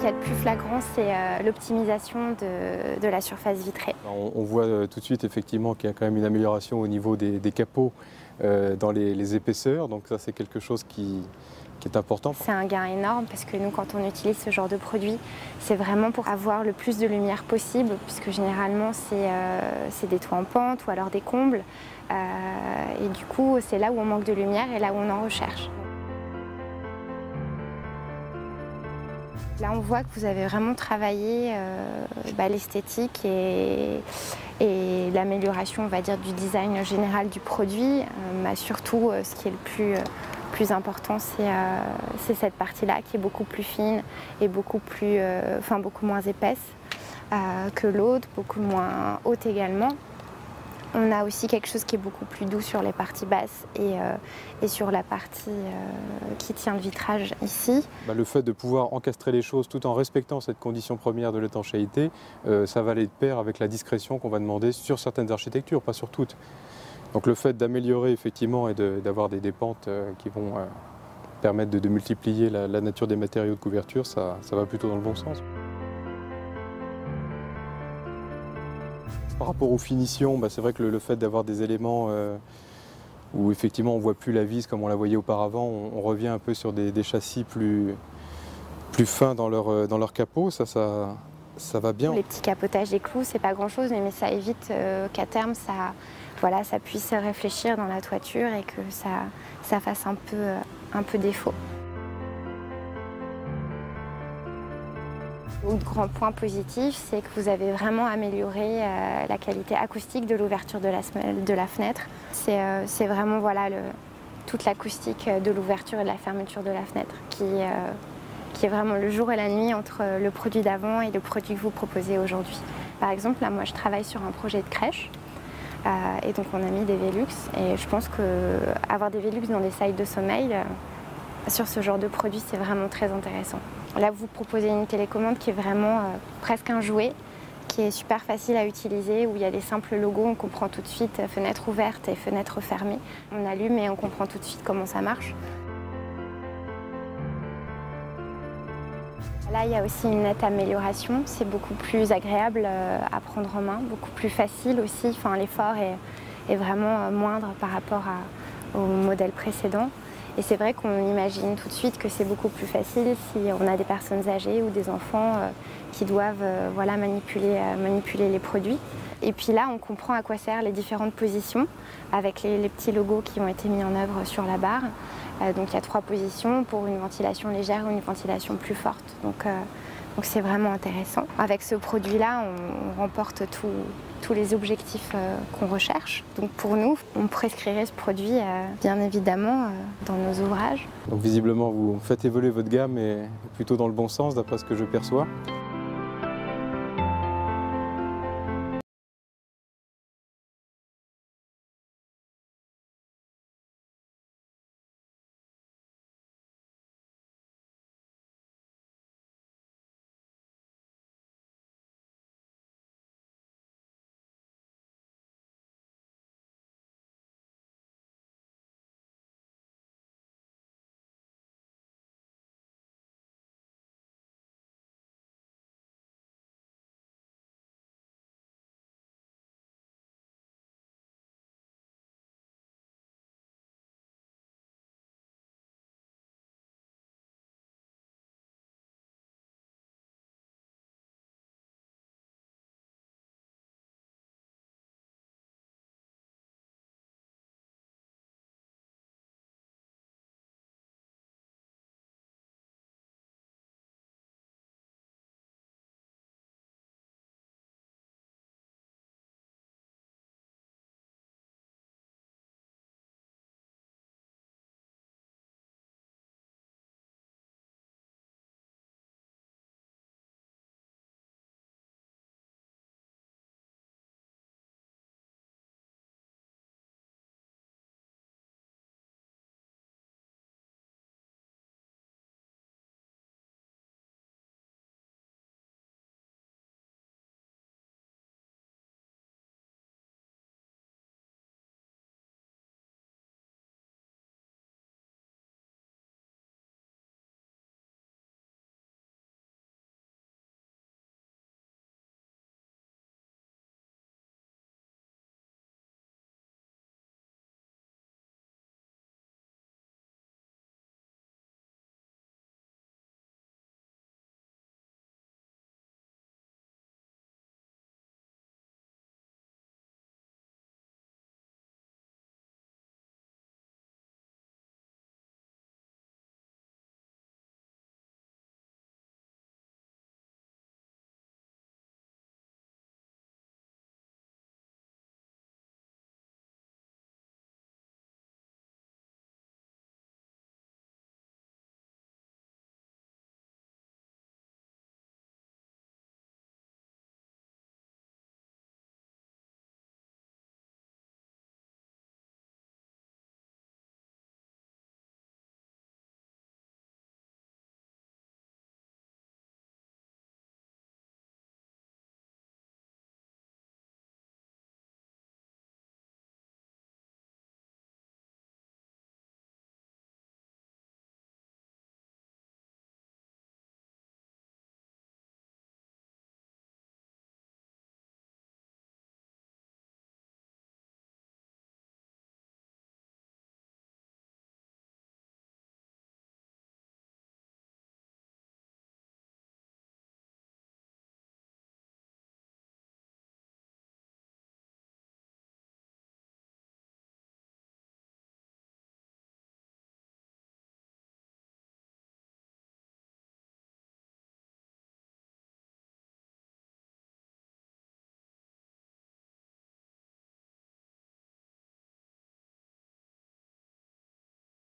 qu'il y a de plus flagrant, c'est l'optimisation de la surface vitrée. On voit tout de suite effectivement qu'il y a quand même une amélioration au niveau des capots dans les épaisseurs, donc ça c'est quelque chose qui est important. C'est un gain énorme parce que nous, quand on utilise ce genre de produit, c'est vraiment pour avoir le plus de lumière possible, puisque généralement c'est des toits en pente ou alors des combles. Et du coup, c'est là où on manque de lumière et là où on en recherche. Là, on voit que vous avez vraiment travaillé l'esthétique et l'amélioration, on va dire, du design général du produit. Surtout, ce qui est le plus important, c'est cette partie-là qui est beaucoup plus fine et beaucoup moins épaisse que l'autre, beaucoup moins haute également. On a aussi quelque chose qui est beaucoup plus doux sur les parties basses et sur la partie qui tient le vitrage ici. Le fait de pouvoir encastrer les choses tout en respectant cette condition première de l'étanchéité, ça va aller de pair avec la discrétion qu'on va demander sur certaines architectures, pas sur toutes. Donc le fait d'améliorer effectivement et d'avoir des pentes qui vont permettre de multiplier la nature des matériaux de couverture, ça va plutôt dans le bon sens. Par rapport aux finitions, c'est vrai que le fait d'avoir des éléments où effectivement on ne voit plus la vis comme on la voyait auparavant, on revient un peu sur des châssis plus fins dans leur capot, ça va bien. Les petits capotages des clous, c'est pas grand-chose, mais ça évite qu'à terme ça puisse réfléchir dans la toiture et que ça fasse un peu défaut. L'autre grand point positif, c'est que vous avez vraiment amélioré la qualité acoustique de l'ouverture de la fenêtre. C'est vraiment toute l'acoustique de l'ouverture et de la fermeture de la fenêtre qui est vraiment le jour et la nuit entre le produit d'avant et le produit que vous proposez aujourd'hui. Par exemple, là, moi, je travaille sur un projet de crèche et donc on a mis des Velux et je pense qu'avoir des Velux dans des salles de sommeil, sur ce genre de produit, c'est vraiment très intéressant. Là, vous proposez une télécommande qui est vraiment presque un jouet, qui est super facile à utiliser, où il y a des simples logos, on comprend tout de suite fenêtre ouverte et fenêtre fermée. On allume et on comprend tout de suite comment ça marche. Là, il y a aussi une nette amélioration, c'est beaucoup plus agréable à prendre en main, beaucoup plus facile aussi, l'effort est vraiment moindre par rapport au modèle précédent. Et c'est vrai qu'on imagine tout de suite que c'est beaucoup plus facile si on a des personnes âgées ou des enfants qui doivent manipuler les produits. Et puis là, on comprend à quoi servent les différentes positions avec les petits logos qui ont été mis en œuvre sur la barre. Donc il y a 3 positions pour une ventilation légère ou une ventilation plus forte. Donc c'est vraiment intéressant. Avec ce produit-là, on remporte tous les objectifs qu'on recherche. Donc pour nous, on prescrirait ce produit bien évidemment dans nos ouvrages. Donc visiblement, vous faites évoluer votre gamme et plutôt dans le bon sens d'après ce que je perçois.